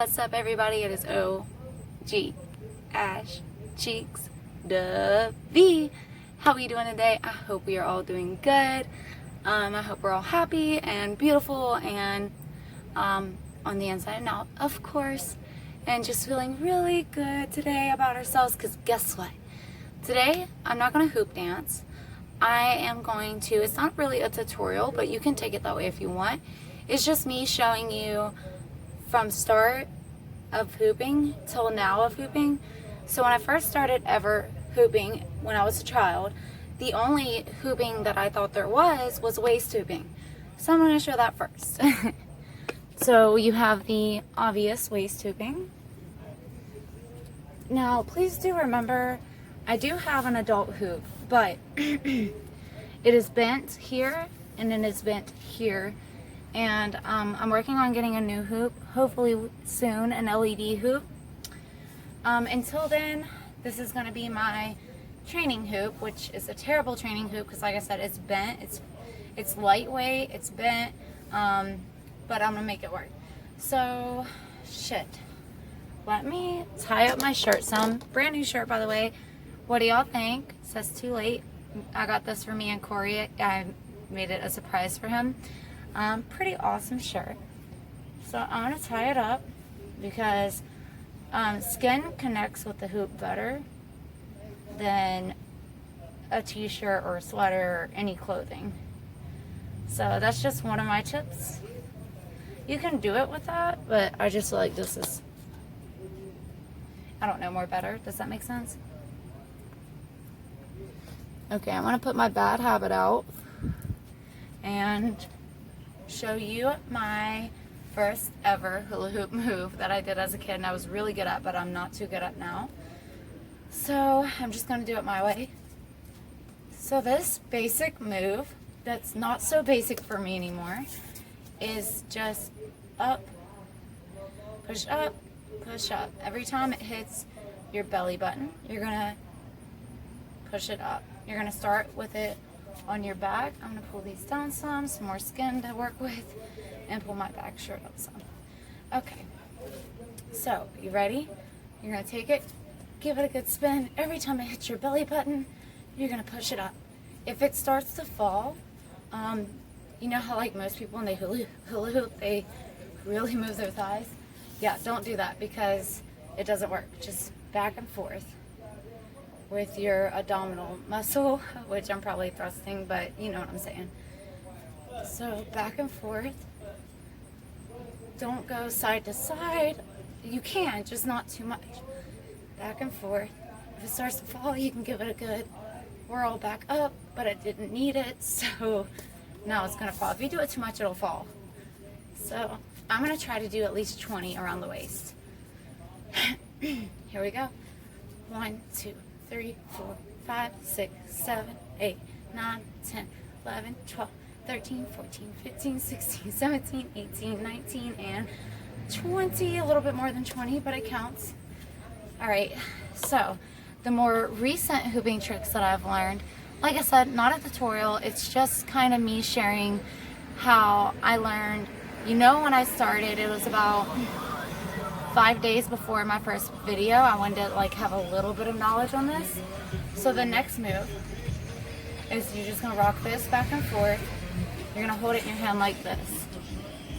What's up, everybody? It is OG Ash Cheeks the V. How are you doing today? I hope we are all doing good. I hope we're all happy and beautiful and on the inside and out, of course, and just feeling really good today about ourselves. Because guess what? Today I'm not going to hoop dance. I am going to, it's not really a tutorial, but you can take it that way if you want. It's just me showing you from start of hooping till now of hooping. So when I first started ever hooping when I was a child, the only hooping that I thought there was waist hooping. So I'm going to show that first. So you have the obvious waist hooping. Now please do remember, I do have an adult hoop, but it is bent here and it is bent here. And I'm working on getting a new hoop, hopefully soon, an LED hoop. Until then, this is going to be my training hoop, which is a terrible training hoop because, like I said, it's bent, it's lightweight, it's bent, but I'm going to make it work. So, shit. Let me tie up my shirt some. Brand new shirt, by the way. What do y'all think? It says too late. I got this for me and Corey. I made it a surprise for him. Pretty awesome shirt. So I'm going to tie it up because skin connects with the hoop better than a t-shirt or a sweater or any clothing. So that's just one of my tips. You can do it with that, but I just feel like this is, I don't know, more better. Does that make sense? Okay, I'm going to put my bad habit out and show you my first ever hula hoop move that I did as a kid and I was really good at, but I'm not too good at now. So I'm just going to do it my way. So this basic move that's not so basic for me anymore is just up, push up, push up. Every time it hits your belly button, you're going to push it up. You're going to start with it on your back. I'm going to pull these down some more skin to work with, and pull my back shirt up some. Okay, so you ready? You're going to take it, give it a good spin. Every time it hits your belly button, you're going to push it up. If it starts to fall, you know how like most people when they hula hoop, they really move their thighs? Yeah, don't do that because it doesn't work. Just back and forth with your abdominal muscle, which I'm probably thrusting, but you know what I'm saying. So back and forth. Don't go side to side. You can, just not too much. Back and forth. If it starts to fall, you can give it a good whirl back up, but it didn't need it, so now it's gonna fall. If you do it too much, it'll fall. So I'm gonna try to do at least 20 around the waist. Here we go. 1, 2, 3, 4, 5, 6, 7, 8, 9, 10, 11, 12, 13, 14, 15, 16, 17, 18, 19, and 20. A little bit more than 20, but it counts. Alright, so the more recent hooping tricks that I've learned, like I said, not a tutorial, it's just kind of me sharing how I learned. You know, when I started, it was about 5 days before my first video. I wanted to like have a little bit of knowledge on this. So the next move is you're just gonna rock this back and forth. You're gonna hold it in your hand like this.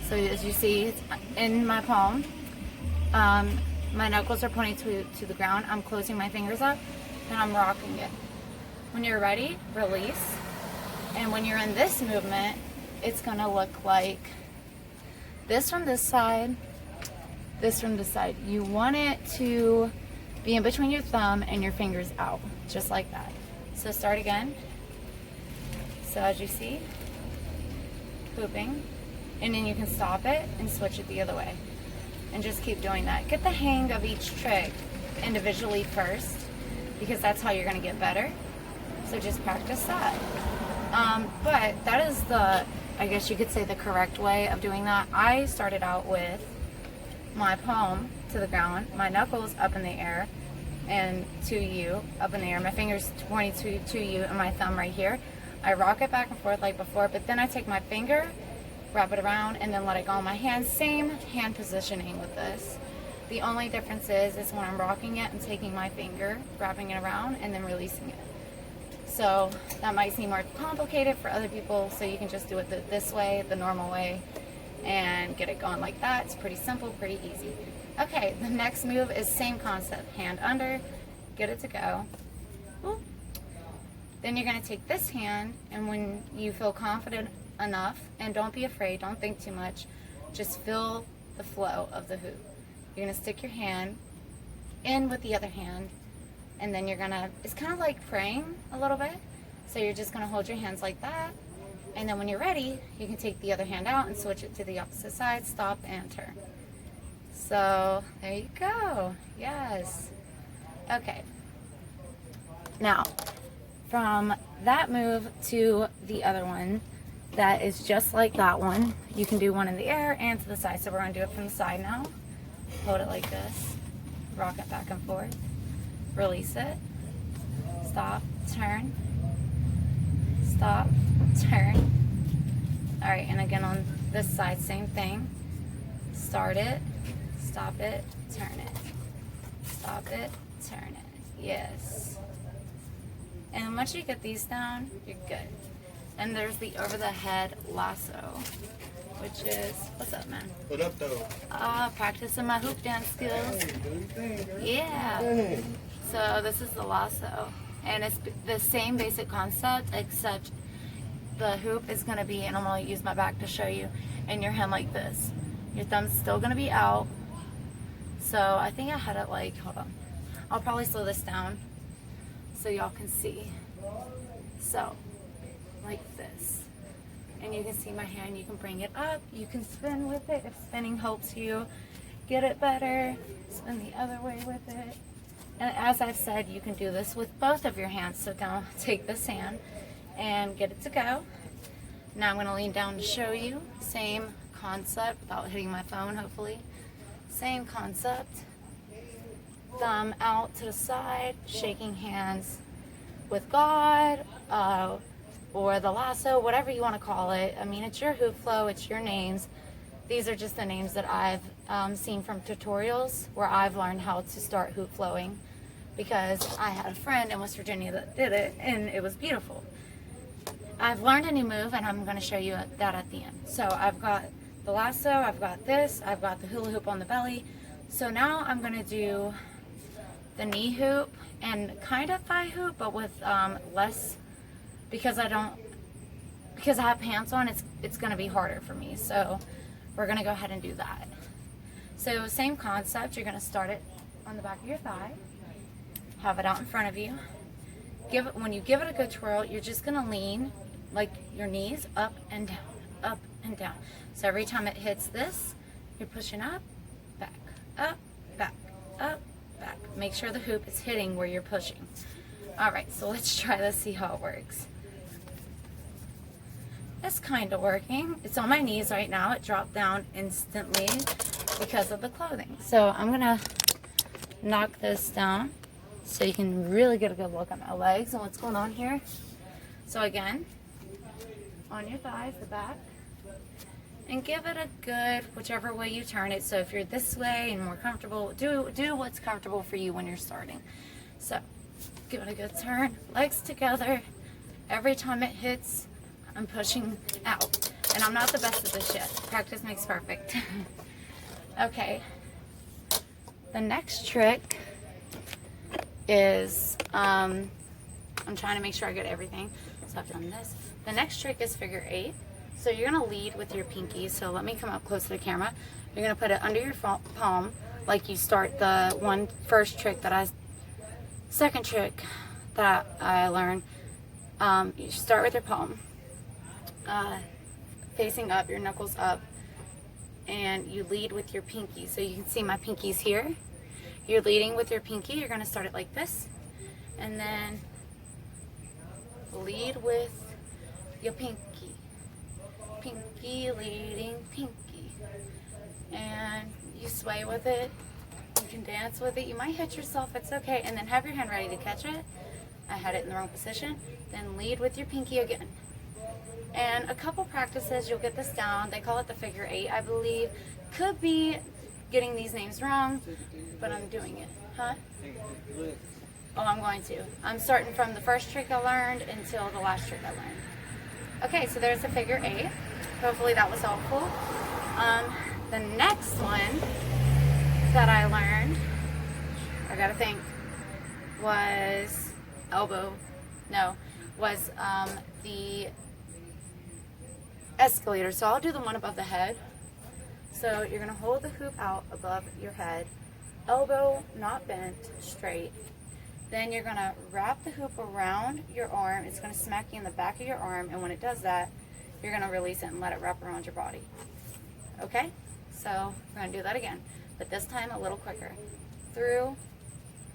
So as you see, it's in my palm. My knuckles are pointing to the ground. I'm closing my fingers up and I'm rocking it. When you're ready, release. And when you're in this movement, it's gonna look like this from this side, this from this side. You want it to be in between your thumb and your fingers out, just like that. So start again. So as you see, hooping, and then you can stop it and switch it the other way. And just keep doing that. Get the hang of each trick individually first, because that's how you're gonna get better. So just practice that. But that is the, I guess you could say, the correct way of doing that. I started out with my palm to the ground, my knuckles up in the air, and to you, up in the air, my fingers pointing to you, and my thumb right here. I rock it back and forth like before, but then I take my finger, wrap it around, and then let it go on my hand. Same hand positioning with this. The only difference is when I'm rocking it, I'm taking my finger, wrapping it around, and then releasing it. So that might seem more complicated for other people, so you can just do it this way, the normal way, and get it going like that. It's pretty simple, pretty easy. Okay, the next move is same concept. Hand under, get it to go. Ooh. Then you're going to take this hand, and when you feel confident enough, and don't be afraid, don't think too much, just feel the flow of the hoop. You're going to stick your hand in with the other hand, and then you're going to, it's kind of like praying a little bit. So you're just going to hold your hands like that, and then when you're ready, you can take the other hand out and switch it to the opposite side, stop, and turn. So there you go. Yes. Okay. Now, from that move to the other one that is just like that one, you can do one in the air and to the side. So we're going to do it from the side now. Hold it like this. Rock it back and forth. Release it. Stop. Turn. Stop. Turn. Alright, and again on this side, same thing. Start it. Stop it. Turn it. Stop it. Turn it. Yes. And once you get these down, you're good. And there's the over-the-head lasso, which is, what's up, man? What up, though? Practicing my hoop dance skills. Hey, do your thing, girl. Yeah. Hey. So this is the lasso. And it's the same basic concept, except the hoop is going to be, and I'm going to use my back to show you, in your hand like this. Your thumb's still going to be out. So I think I had it like, hold on. I'll probably slow this down so y'all can see. So, like this. And you can see my hand, you can bring it up, you can spin with it if spinning helps you get it better. Spin the other way with it. And as I've said, you can do this with both of your hands. So now take this hand and get it to go. Now I'm going to lean down to show you. Same concept without hitting my phone, hopefully. Same concept. Thumb out to the side, shaking hands with God, or the lasso, whatever you want to call it. I mean, it's your hoop flow, it's your names. These are just the names that I've seen from tutorials where I've learned how to start hoop flowing, because I had a friend in West Virginia that did it, and it was beautiful. I've learned a new move, and I'm going to show you that at the end. So I've got the lasso, I've got this, I've got the hula hoop on the belly. So now I'm going to do the knee hoop and kind of thigh hoop, but with less, because I have pants on, it's going to be harder for me. So we're going to go ahead and do that. So same concept, you're going to start it on the back of your thigh, have it out in front of you. When you give it a good twirl, you're just going to lean like your knees up and down, up and down. So every time it hits this, you're pushing up, back, up, back, up, back. Make sure the hoop is hitting where you're pushing. Alright, so let's try this, see how it works. It's kind of working. It's on my knees right now. It dropped down instantly because of the clothing. So I'm going to knock this down so you can really get a good look at my legs and what's going on here. So again, on your thighs, the back, and give it a good, whichever way you turn it. So if you're this way and more comfortable, do what's comfortable for you when you're starting. So give it a good turn, legs together. Every time it hits, I'm pushing out. And I'm not the best at this yet. Practice makes perfect. Okay. The next trick is, I'm trying to make sure I get everything. So I've done this. The next trick is figure 8. So you're going to lead with your pinky. So let me come up close to the camera. You're going to put it under your palm like you start the second trick that I learned. You start with your palm, facing up, your knuckles up, and you lead with your pinky. So you can see my pinky's here. You're leading with your pinky. You're going to start it like this, and then lead with your pinky. Pinky leading pinky, and you sway with it. You can dance with it. You might hit yourself, it's okay. And then have your hand ready to catch it. I had it in the wrong position. Then lead with your pinky again. And a couple practices, you'll get this down. They call it the figure 8, I believe. Could be getting these names wrong, but I'm doing it. Huh? Oh, I'm going to. I'm starting from the first trick I learned until the last trick I learned. Okay, so there's the figure 8. Hopefully that was helpful. The next one that I learned, I gotta think, was the escalator. So I'll do the one above the head. So you're gonna hold the hoop out above your head, elbow not bent, straight. Then you're gonna wrap the hoop around your arm. It's gonna smack you in the back of your arm, and when it does that, you're gonna release it and let it wrap around your body. Okay? So we're gonna do that again, but this time a little quicker. Through,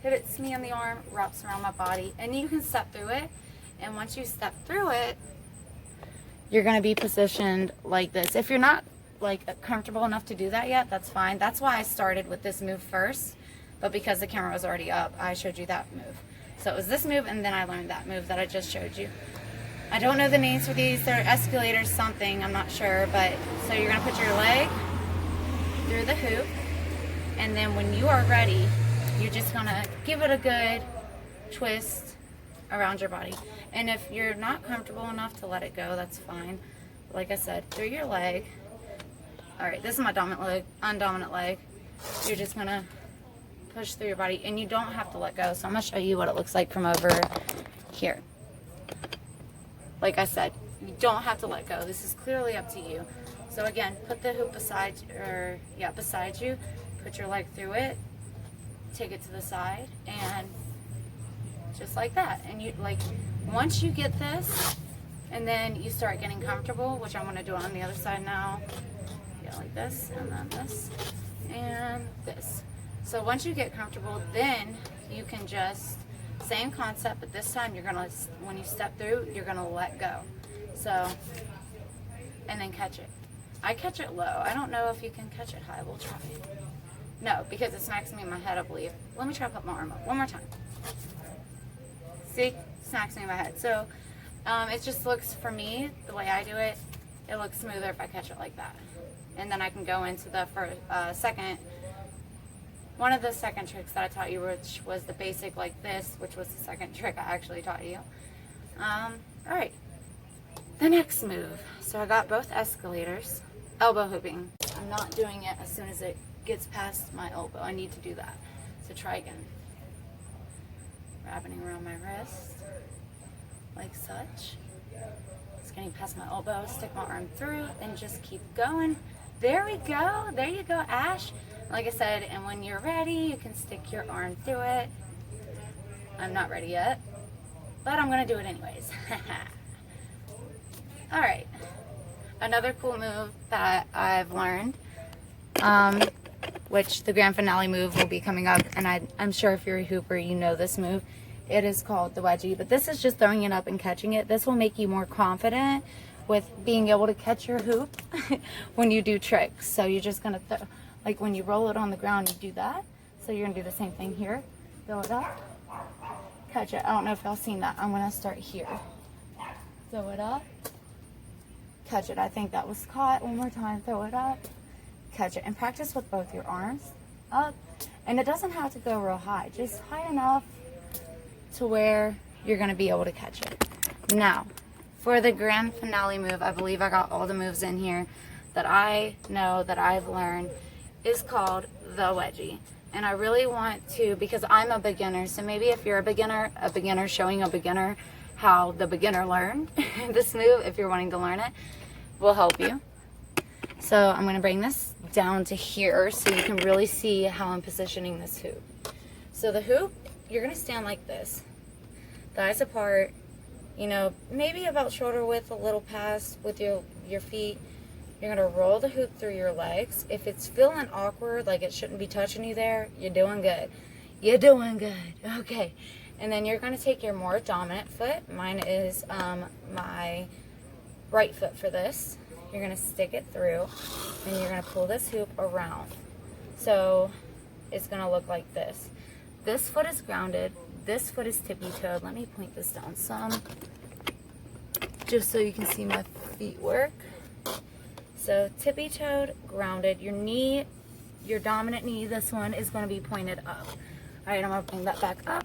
hits me on the arm, wraps around my body, and you can step through it. And once you step through it, you're gonna be positioned like this. If you're not like comfortable enough to do that yet, that's fine. That's why I started with this move first, but because the camera was already up, I showed you that move. So it was this move, and then I learned that move that I just showed you. I don't know the names for these. They're escalators something, I'm not sure, but so you're gonna put your leg through the hoop, and then when you are ready, you're just gonna give it a good twist around your body. And if you're not comfortable enough to let it go, that's fine. Like I said, through your leg. All right, this is my dominant leg, undominant leg. You're just gonna push through your body, and you don't have to let go. So I'm gonna show you what it looks like from over here. Like I said, you don't have to let go. This is clearly up to you. So again, put the hoop beside you, put your leg through it, take it to the side, and just like that. And you once you get this, and then you start getting comfortable, which I'm gonna do on the other side now. Yeah, like this, and then this, and this. So once you get comfortable, then you can just, same concept, but this time you're gonna, when you step through, you're gonna let go. So, and then catch it. I catch it low. I don't know if you can catch it high. We'll try. No, because it smacks me in my head, I believe. Let me try to put my arm up one more time. See? Smacks me in my head. So, it just looks, for me, the way I do it, it looks smoother if I catch it like that. And then I can go into the one of the second tricks that I taught you, which was the basic like this, which was the second trick I actually taught you. All right, the next move. So I got both escalators, elbow hooping. I'm not doing it as soon as it gets past my elbow. I need to do that. So try again. Wrapping around my wrist, like such. It's getting past my elbow, stick my arm through, and just keep going. There we go. There you go, Ash. Like I said, and when you're ready, you can stick your arm through it. I'm not ready yet, but I'm gonna do it anyways. All right, another cool move that I've learned, which the grand finale move will be coming up, and I'm sure if you're a hooper, you know this move. It is called the wedgie, but this is just throwing it up and catching it. This will make you more confident with being able to catch your hoop when you do tricks. So you're just gonna throw, like when you roll it on the ground, you do that. So you're gonna do the same thing here. Throw it up, catch it. I don't know if y'all seen that. I'm gonna start here. Throw it up, catch it. I think that was caught. One more time, throw it up, catch it. And practice with both your arms up. And it doesn't have to go real high, just high enough to where you're gonna be able to catch it. Now, for the grand finale move, I believe I got all the moves in here that I know that I've learned, is called the wedgie. And I really want to, because I'm a beginner, so maybe if you're a beginner showing a beginner how the beginner learned this move, if you're wanting to learn it, will help you. So I'm gonna bring this down to here so you can really see how I'm positioning this hoop. So the hoop, you're gonna stand like this, thighs apart, you know, maybe about shoulder width, a little past with your feet. You're gonna roll the hoop through your legs. If it's feeling awkward, like it shouldn't be touching you there, you're doing good. You're doing good, okay. And then you're gonna take your more dominant foot. Mine is my right foot for this. You're gonna stick it through, and you're gonna pull this hoop around. So it's gonna look like this. This foot is grounded, this foot is tippy-toed. Let me point this down some, just so you can see my feet work. So tippy-toed, grounded, your knee your dominant knee, this one, is going to be pointed up. All right, I'm going to bring that back up.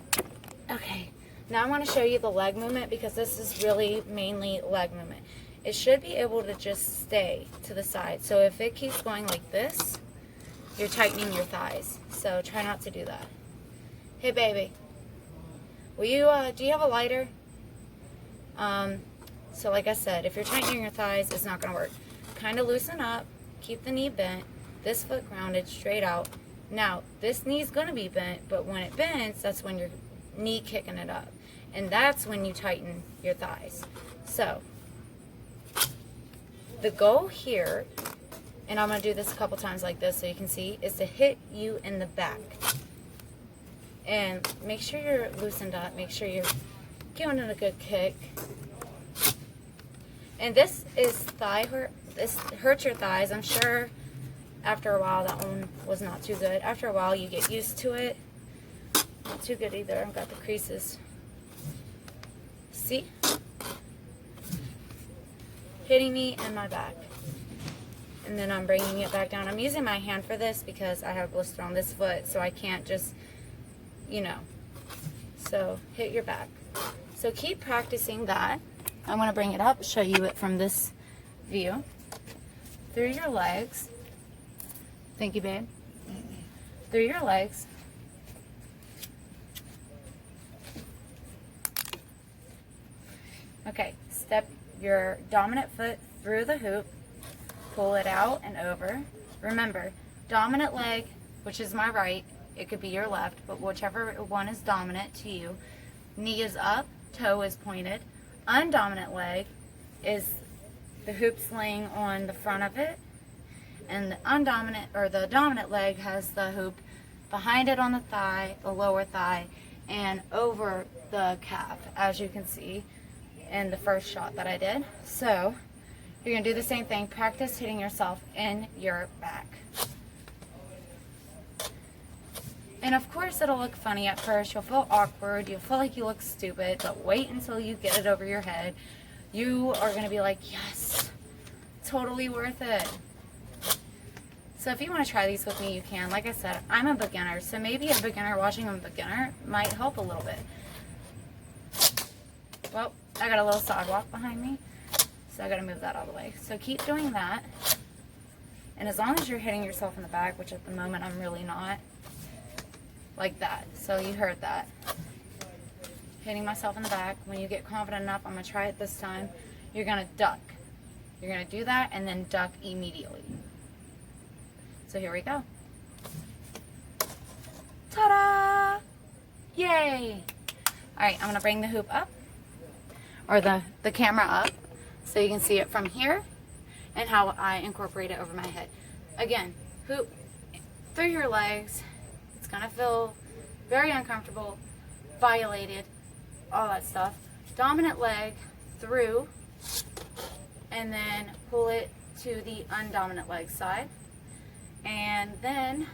Okay, now I want to show you the leg movement because this is really mainly leg movement. It should be able to just stay to the side. So if it keeps going like this, you're tightening your thighs. So try not to do that. Hey, baby. Will you, do you have a lighter? So like I said, if you're tightening your thighs, it's not going to work. Kind of loosen up. Keep the knee bent. This foot grounded straight out. Now, this knee's going to be bent, but when it bends, that's when your knee kicking it up. And that's when you tighten your thighs. So, the goal here, and I'm going to do this a couple times like this so you can see, is to hit you in the back. And make sure you're loosened up. Make sure you're giving it a good kick. And this is thigh hurt. This hurts your thighs. I'm sure after a while that one was not too good. After a while you get used to it. Not too good either. I've got the creases. See? Hitting me in my back. And then I'm bringing it back down. I'm using my hand for this because I have a blister on this foot, so I can't just, you know. So hit your back. So keep practicing that. I'm going to bring it up, show you it from this view. Through your legs. Thank you, babe. Through your legs. Okay, step your dominant foot through the hoop. Pull it out and over. Remember, dominant leg, which is my right, it could be your left, but whichever one is dominant to you. Knee is up, toe is pointed. Undominant leg is the hoop's laying on the front of it, and the undominant, or the dominant leg has the hoop behind it on the thigh, the lower thigh, and over the calf, as you can see in the first shot that I did. So you're going to do the same thing. Practice hitting yourself in your back. And of course it'll look funny at first. You'll feel awkward. You'll feel like you look stupid. But wait until you get it over your head. You are going to be like, yes, totally worth it. So if you want to try these with me, you can. Like I said, I'm a beginner. So maybe a beginner watching a beginner might help a little bit. Well, I got a little sidewalk behind me. So I got to move that out of the way. So keep doing that. And as long as you're hitting yourself in the back, which at the moment I'm really not, like that. So you heard that. Hitting myself in the back. When you get confident enough, I'm going to try it this time. You're going to duck. You're going to do that and then duck immediately. So here we go. Ta-da! Yay! Alright, I'm going to bring the hoop up. Or the camera up. So you can see it from here. And how I incorporate it over my head. Again, hoop through your legs. It's going to feel very uncomfortable, violated, all that stuff. Dominant leg through, and then pull it to the undominant leg side. And then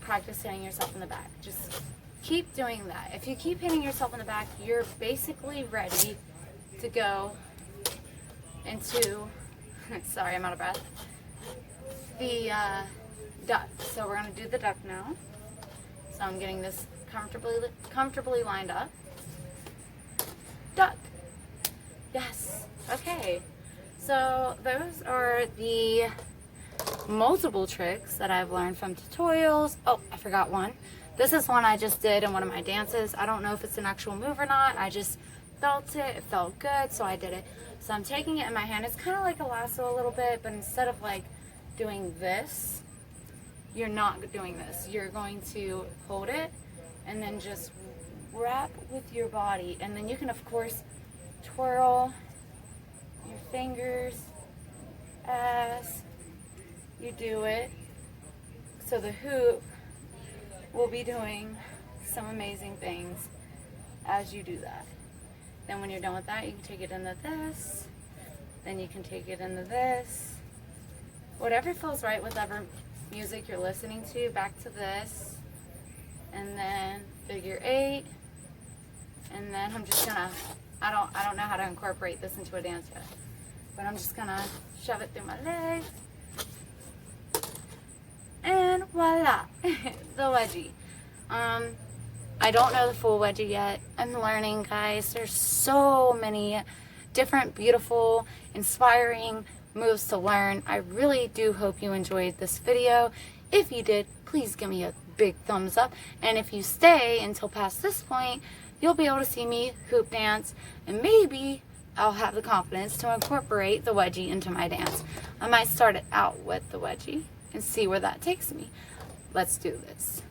practice hitting yourself in the back. Just keep doing that. If you keep hitting yourself in the back, you're basically ready to go into, sorry, I'm out of breath, the duck. So we're going to do the duck now. So I'm getting this comfortably lined up. Duck. Yes. Okay. So those are the multiple tricks that I've learned from tutorials. Oh, I forgot one. This is one I just did in one of my dances. I don't know if it's an actual move or not. I just felt it. It felt good, so I did it. So I'm taking it in my hand. It's kind of like a lasso a little bit, but instead of like doing this, you're not doing this. You're going to hold it and then just wrap with your body. And then you can, of course, twirl your fingers as you do it. So the hoop will be doing some amazing things as you do that. Then when you're done with that, you can take it into this. Then you can take it into this. Whatever feels right, whatever music you're listening to, back to this. And then figure 8. And then I'm just gonna, I don't know how to incorporate this into a dance yet. But I'm just gonna shove it through my legs. And voila, the wedgie. I don't know the full wedgie yet. I'm learning, guys. There's so many different, beautiful, inspiring moves to learn. I really do hope you enjoyed this video. If you did, please give me a big thumbs up. And if you stay until past this point, you'll be able to see me hoop dance, and maybe I'll have the confidence to incorporate the wedgie into my dance. I might start it out with the wedgie and see where that takes me. Let's do this.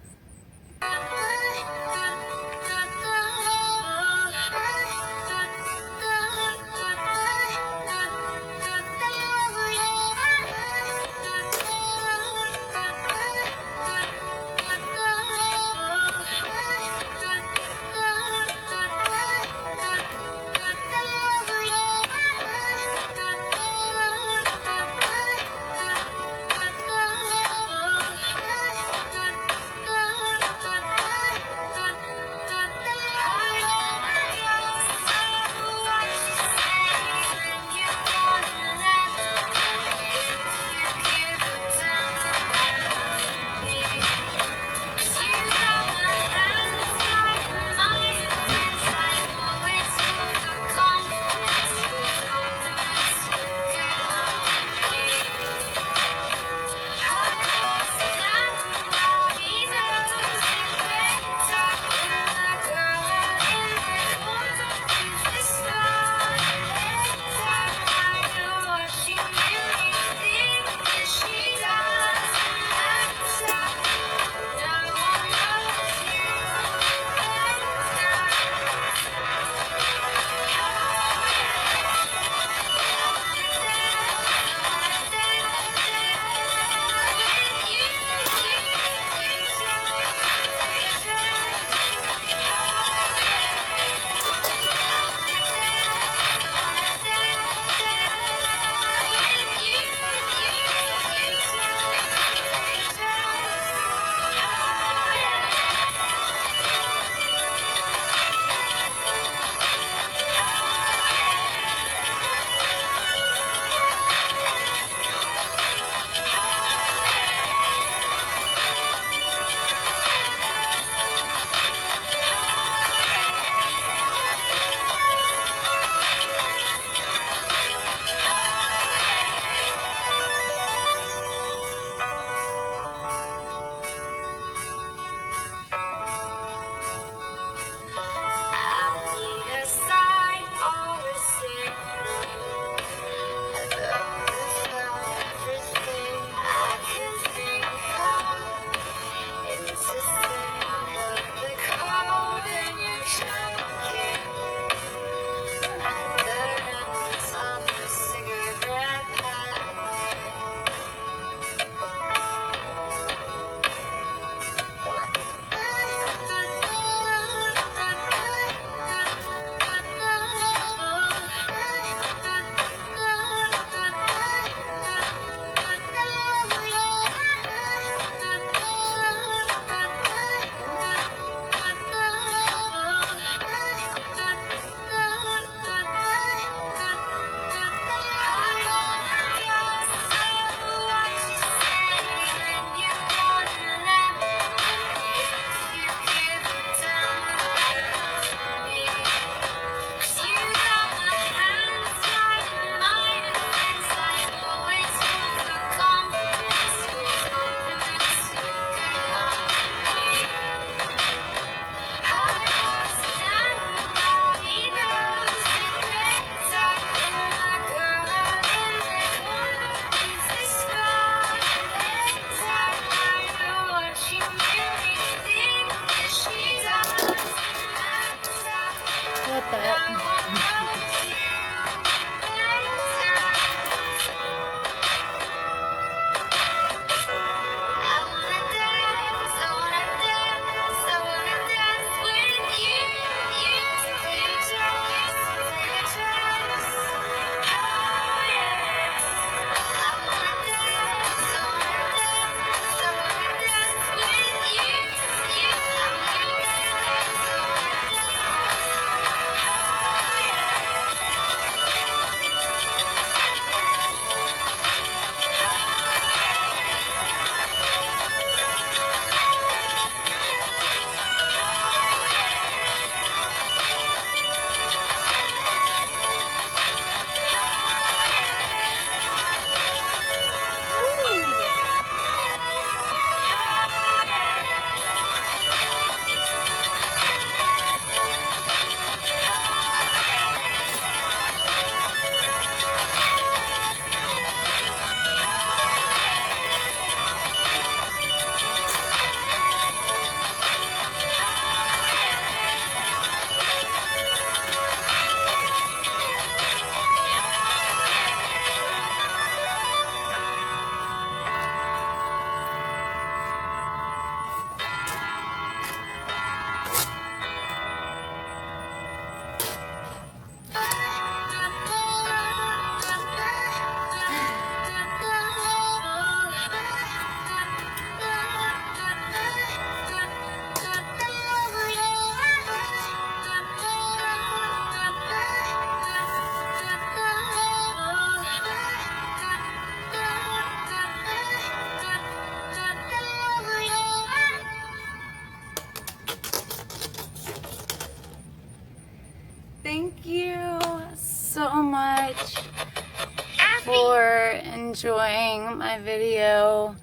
enjoying my video.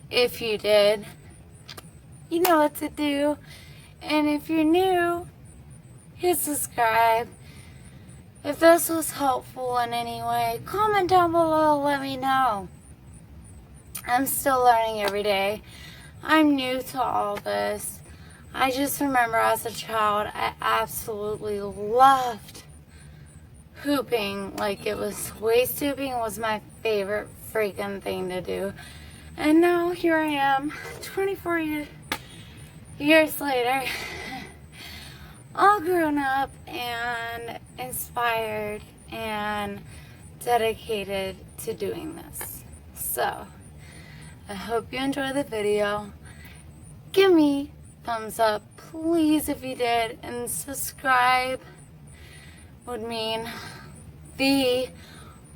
If you did, you know what to do. And if you're new, hit subscribe. If this was helpful in any way, comment down below, let me know. I'm still learning every day. I'm new to all this. I just remember as a child, I absolutely loved hooping. Like, it was, waist hooping was my favorite freaking thing to do. And now here I am, 24 years later, all grown up and inspired and dedicated to doing this. So, I hope you enjoyed the video. Give me a thumbs up, please, if you did, and subscribe would mean the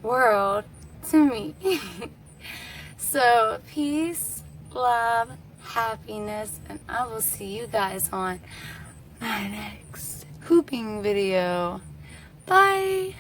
world to me. So, peace, love, happiness, and I will see you guys on my next hooping video. Bye!